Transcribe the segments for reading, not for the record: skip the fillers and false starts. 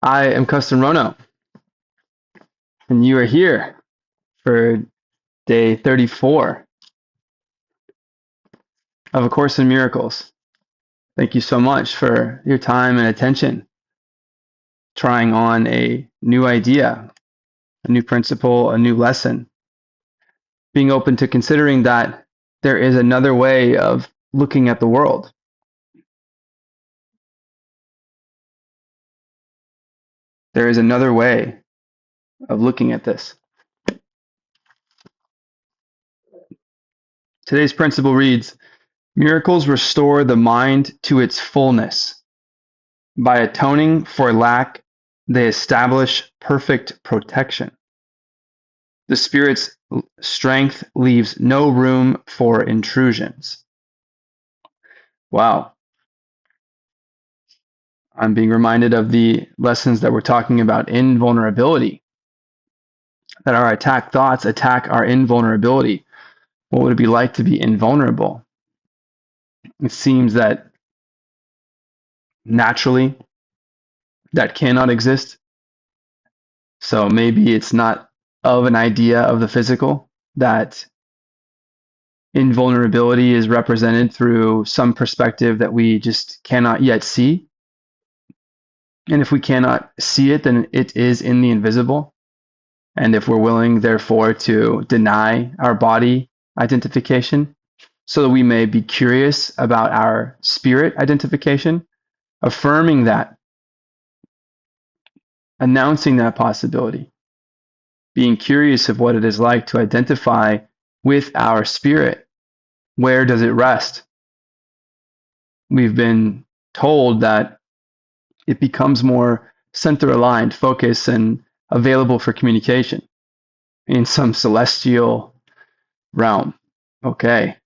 I am Kesten Rono, and you are here for day 34 of A Course in Miracles. Thank you so much for your time and attention, trying on a new idea, a new principle, a new lesson, being open to considering that there is another way of looking at the world. There is another way of looking at this. Today's principle reads, miracles restore the mind to its fullness. By atoning for lack, they establish perfect protection. The Spirit's strength leaves no room for intrusions. Wow. I'm being reminded of the lessons that we're talking about invulnerability, that our attack thoughts attack our invulnerability. What would it be like to be invulnerable? It seems that naturally that cannot exist. So maybe it's not of an idea of the physical that invulnerability is represented through some perspective that we just cannot yet see. And if we cannot see it, then it is in the invisible. And if we're willing, therefore, to deny our body identification so that we may be curious about our spirit identification, affirming that, announcing that possibility, being curious of what it is like to identify with our spirit. Where does it rest? We've been told that it becomes more center aligned, focused, and available for communication in some celestial realm. Okay,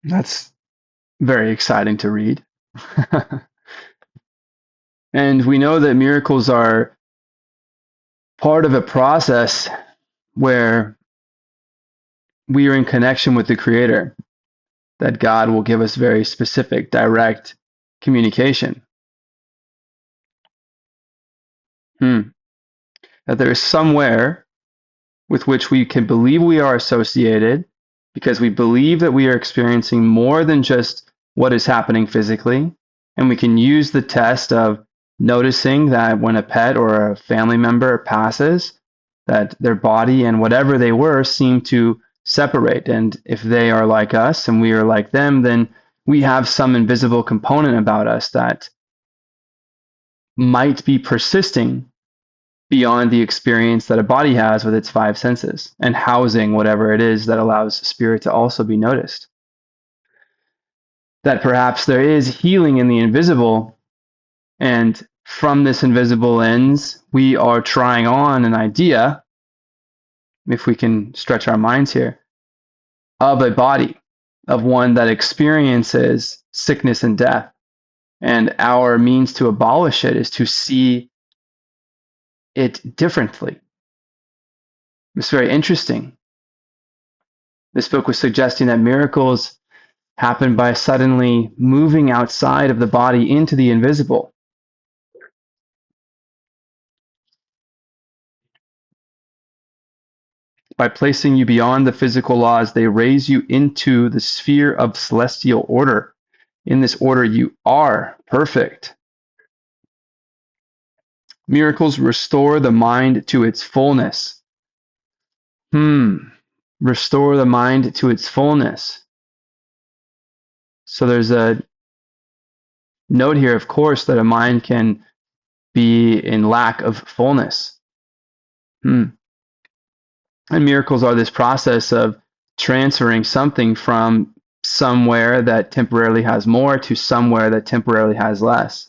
that's very exciting to read. And we know that miracles are part of a process where we are in connection with the Creator, that God will give us very specific, direct communication. That there is somewhere with which we can believe we are associated because we believe that we are experiencing more than just what is happening physically. And we can use the test of noticing that when a pet or a family member passes, that their body and whatever they were seem to separate. And if they are like us and we are like them, then we have some invisible component about us that might be persisting beyond the experience that a body has with its five senses and housing whatever it is that allows spirit to also be noticed. That perhaps there is healing in the invisible, and from this invisible lens, we are trying on an idea, if we can stretch our minds here, of a body, of one that experiences sickness and death. And our means to abolish it is to see it differently. It's very interesting. This book was suggesting that miracles happen by suddenly moving outside of the body into the invisible. By placing you beyond the physical laws, they raise you into the sphere of celestial order. In this order, you are perfect. Miracles restore the mind to its fullness. Restore the mind to its fullness. So there's a note here, of course, that a mind can be in lack of fullness. And miracles are this process of transferring something from somewhere that temporarily has more to somewhere that temporarily has less.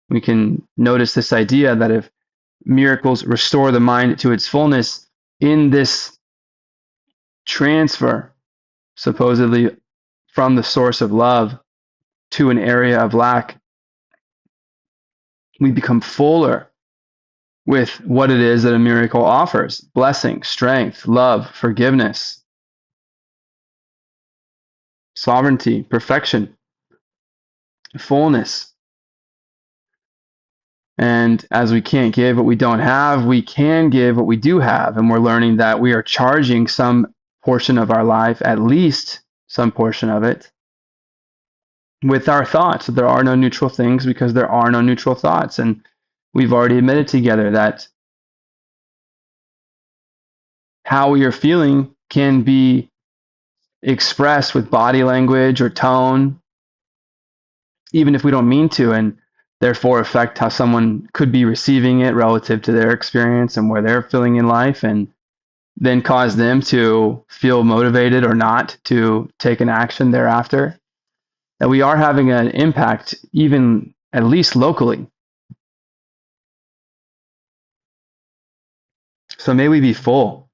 We can notice this idea that if miracles restore the mind to its fullness in this transfer, supposedly from the source of love to an area of lack, we become fuller with what it is that a miracle offers: blessing, strength, love, forgiveness, sovereignty, perfection, fullness. And as we can't give what we don't have, we can give what we do have. And we're learning that we are charging some portion of our life, at least some portion of it, with our thoughts. There are no neutral things because there are no neutral thoughts. And we've already admitted together that how we are feeling can be expressed with body language or tone, even if we don't mean to, and therefore affect how someone could be receiving it relative to their experience and where they're feeling in life, and then cause them to feel motivated or not to take an action thereafter. That we are having an impact, even at least locally. So may we be full.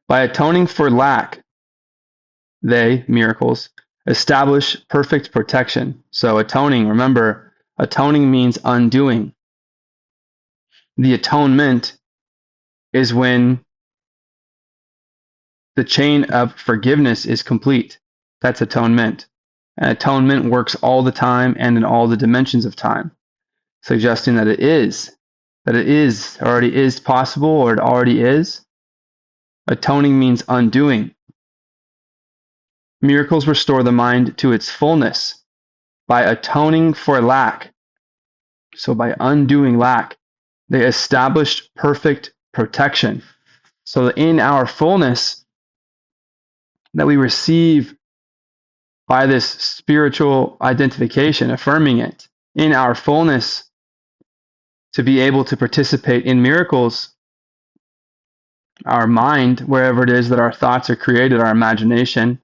By atoning for lack, they, miracles, establish perfect protection. So atoning, remember, atoning means undoing. The atonement is when the chain of forgiveness is complete. That's atonement. And atonement works all the time and in all the dimensions of time, suggesting that it already is possible, or it already is. Atoning means undoing. Miracles restore the mind to its fullness by atoning for lack. So by undoing lack, they establish perfect protection. So that in our fullness that we receive by this spiritual identification, affirming it, in our fullness to be able to participate in miracles, our mind, wherever it is that our thoughts are created, our imagination,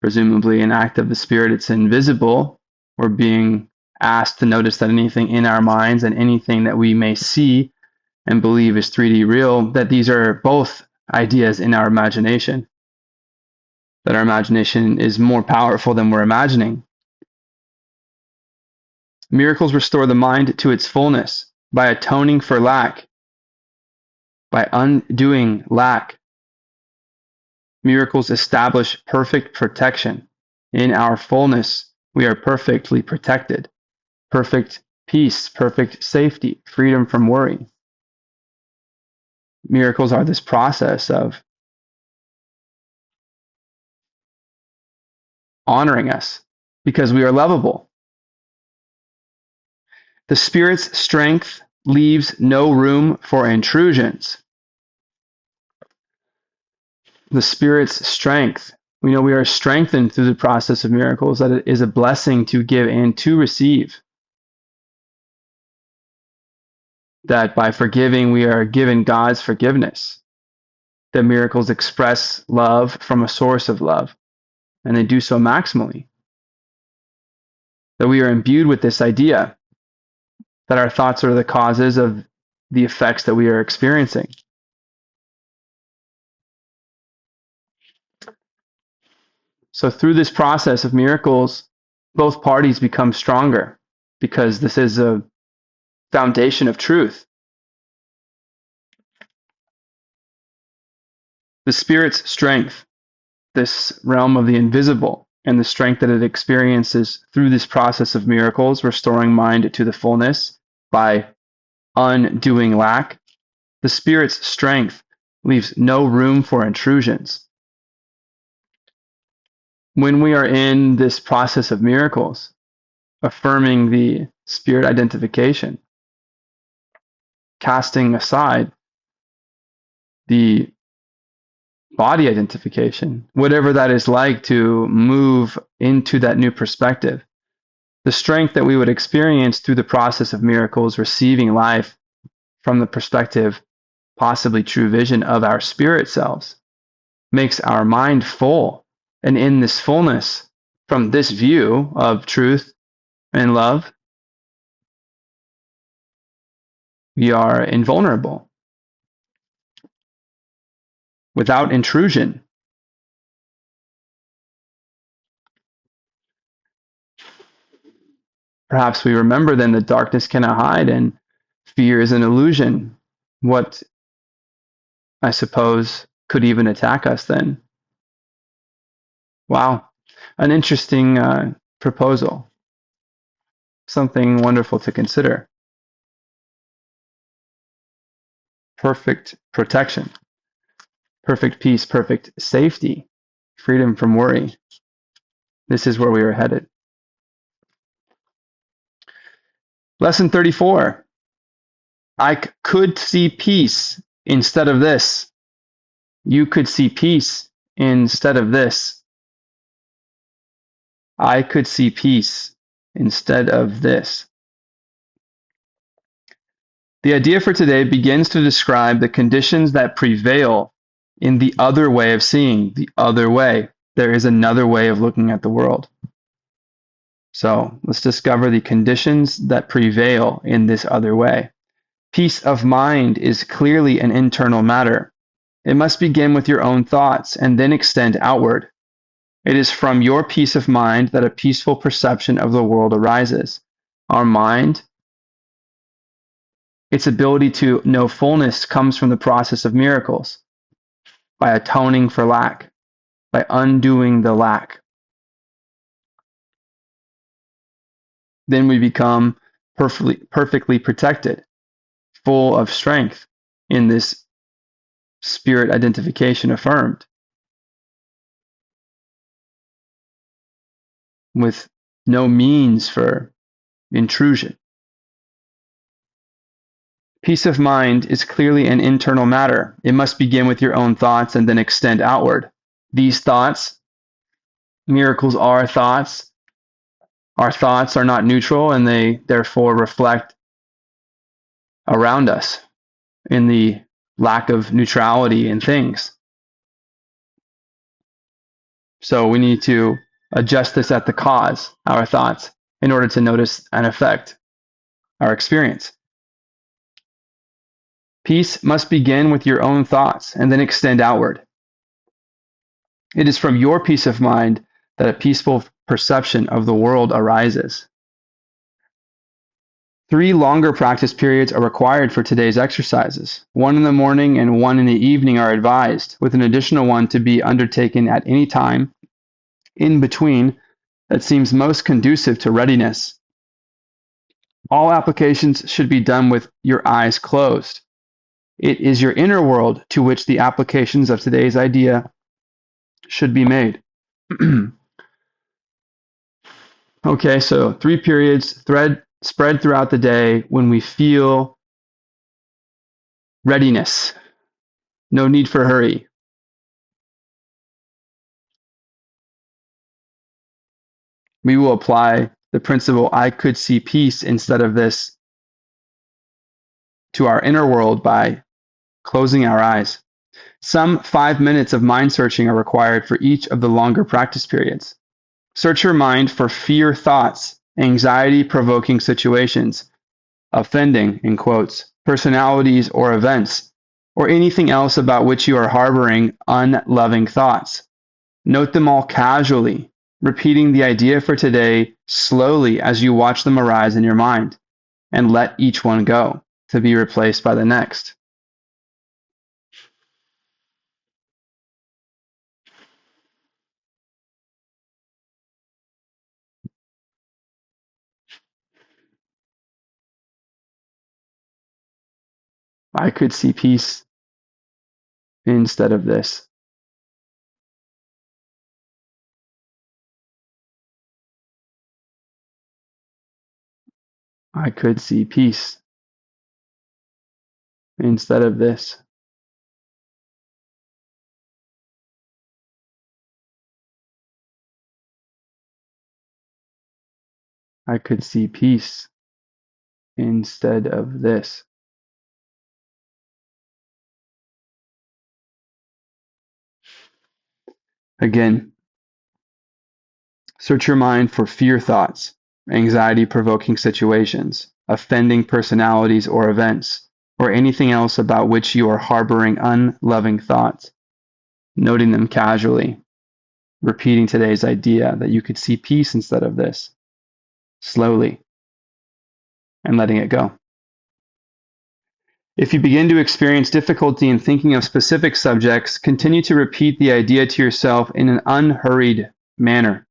presumably an act of the Spirit, it's invisible. We're being asked to notice that anything in our minds and anything that we may see and believe is 3D real, that these are both ideas in our imagination, that our imagination is more powerful than we're imagining. Miracles restore the mind to its fullness by atoning for lack, by undoing lack. Miracles establish perfect protection. In our fullness, we are perfectly protected. Perfect peace, perfect safety, freedom from worry. Miracles are this process of honoring us because we are lovable. The Spirit's strength leaves no room for intrusions. The Spirit's strength. We know we are strengthened through the process of miracles, that it is a blessing to give and to receive. That by forgiving, we are given God's forgiveness. That miracles express love from a source of love, and they do so maximally. That we are imbued with this idea that our thoughts are the causes of the effects that we are experiencing. So through this process of miracles, both parties become stronger because this is a foundation of truth. The Spirit's strength, this realm of the invisible, and the strength that it experiences through this process of miracles, restoring mind to the fullness by undoing lack, the Spirit's strength leaves no room for intrusions. When we are in this process of miracles, affirming the Spirit identification, casting aside the body identification, whatever that is like, to move into that new perspective. The strength that we would experience through the process of miracles, receiving life from the perspective, possibly true vision of our spirit selves, makes our mind full. And in this fullness, from this view of truth and love, we are invulnerable, without intrusion. Perhaps we remember then that darkness cannot hide and fear is an illusion. What, I suppose, could even attack us then? Wow, an interesting proposal, something wonderful to consider. perfect protection, perfect peace, perfect safety, freedom from worry. This is where we are headed. Lesson 34. I could see peace instead of this. You could see peace instead of this. I could see peace instead of this. The idea for today begins to describe the conditions that prevail in the other way of seeing, the other way. There is another way of looking at the world. So let's discover the conditions that prevail in this other way. Peace of mind is clearly an internal matter. It must begin with your own thoughts and then extend outward. It is from your peace of mind that a peaceful perception of the world arises. Our mind, its ability to know fullness, comes from the process of miracles, by atoning for lack, by undoing the lack. Then we become perfectly protected, full of strength in this spirit identification affirmed, with no means for intrusion. Peace of mind is clearly an internal matter. It must begin with your own thoughts and then extend outward. These thoughts, miracles are thoughts. Our thoughts are not neutral, and they therefore reflect around us in the lack of neutrality in things. So we need to adjust this at the cause, our thoughts, in order to notice and affect our experience. Peace must begin with your own thoughts and then extend outward. It is from your peace of mind that a peaceful perception of the world arises. 3 longer practice periods are required for today's exercises. 1 in the morning and 1 in the evening are advised, with an additional one to be undertaken at any time in between that seems most conducive to readiness. All applications should be done with your eyes closed. It is your inner world to which the applications of today's idea should be made. Okay, so 3 periods spread throughout the day when we feel readiness. No need for hurry. We will apply the principle, I could see peace instead of this, to our inner world by closing our eyes. Some 5 minutes of mind searching are required for each of the longer practice periods. Search your mind for fear thoughts, anxiety-provoking situations, offending, in quotes, personalities or events, or anything else about which you are harboring unloving thoughts. Note them all casually, repeating the idea for today slowly as you watch them arise in your mind, and let each one go, to be replaced by the next. I could see peace instead of this. I could see peace instead of this. I could see peace instead of this. Again, search your mind for fear thoughts, anxiety-provoking situations, offending personalities or events, or anything else about which you are harboring unloving thoughts, noting them casually, repeating today's idea that you could see peace instead of this, slowly, and letting it go. If you begin to experience difficulty in thinking of specific subjects, continue to repeat the idea to yourself in an unhurried manner,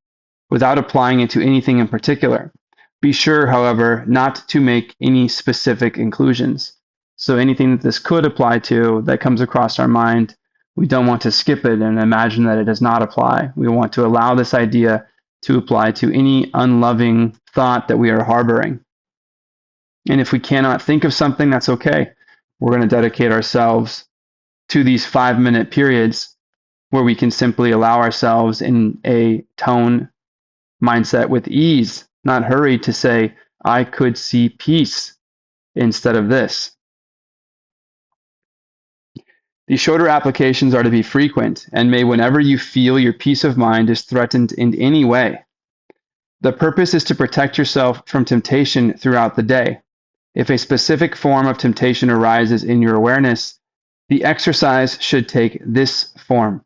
without applying it to anything in particular. Be sure, however, not to make any specific conclusions. So anything that this could apply to that comes across our mind, we don't want to skip it and imagine that it does not apply. We want to allow this idea to apply to any unloving thought that we are harboring. And if we cannot think of something, that's okay. We're going to dedicate ourselves to these 5-minute periods where we can simply allow ourselves in a tone mindset with ease, not hurry, to say, I could see peace instead of this. These shorter applications are to be frequent and may whenever you feel your peace of mind is threatened in any way. The purpose is to protect yourself from temptation throughout the day. If a specific form of temptation arises in your awareness, the exercise should take this form.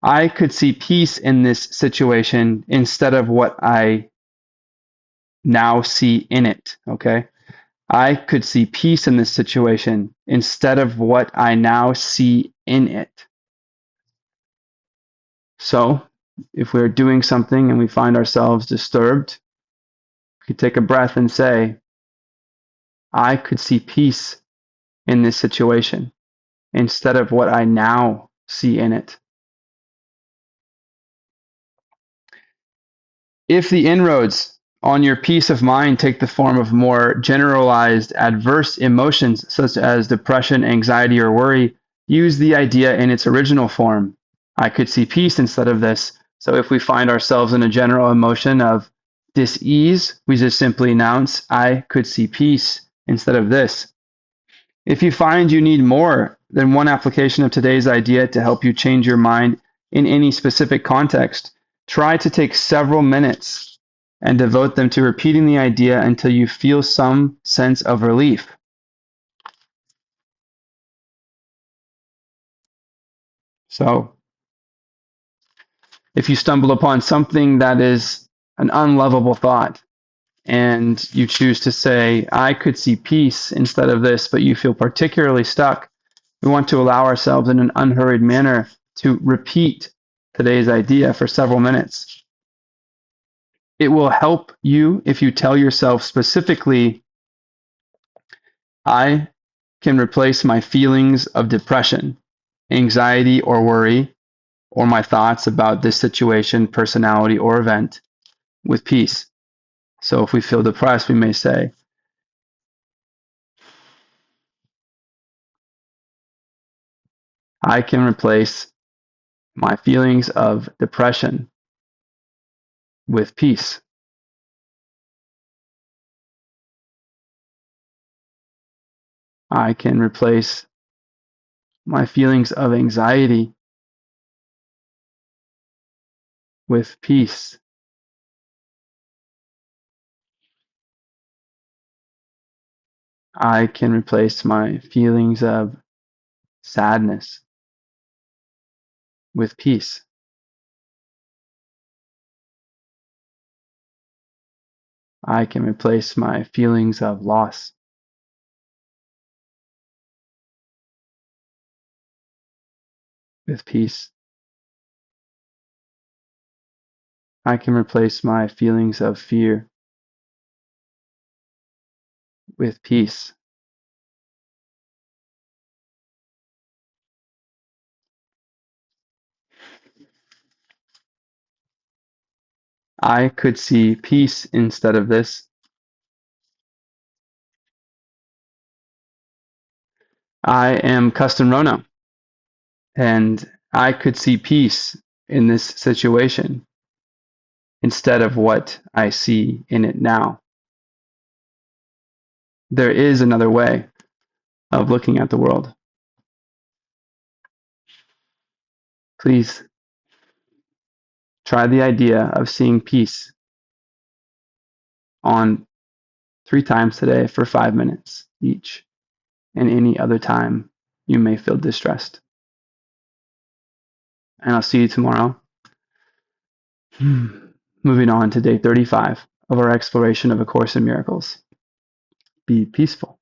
I could see peace in this situation instead of what I now see in it. Okay? I could see peace in this situation instead of what I now see in it. So, if we're doing something and we find ourselves disturbed, we could take a breath and say, I could see peace in this situation instead of what I now see in it. If the inroads on your peace of mind take the form of more generalized adverse emotions such as depression, anxiety, or worry, use the idea in its original form. I could see peace instead of this. So if we find ourselves in a general emotion of dis-ease, we just simply announce, I could see peace instead of this. If you find you need more than one application of today's idea to help you change your mind in any specific context, try to take several minutes and devote them to repeating the idea until you feel some sense of relief. So, if you stumble upon something that is an unlovable thought and you choose to say, I could see peace instead of this, but you feel particularly stuck, we want to allow ourselves in an unhurried manner to repeat today's idea for several minutes. It will help you if you tell yourself specifically, I can replace my feelings of depression, anxiety, or worry, or my thoughts about this situation, personality, or event with peace. So if we feel depressed, we may say, I can replace my feelings of depression with peace. I can replace my feelings of anxiety with peace. I can replace my feelings of sadness with peace. I can replace my feelings of loss with peace. I can replace my feelings of fear with peace. I could see peace instead of this. I am Kesten Rono, and I could see peace in this situation instead of what I see in it now. There is another way of looking at the world. Please try the idea of seeing peace on 3 times today for 5 minutes each, and any other time you may feel distressed. And I'll see you tomorrow. Moving on to day 35 of our exploration of A Course in Miracles. Be peaceful.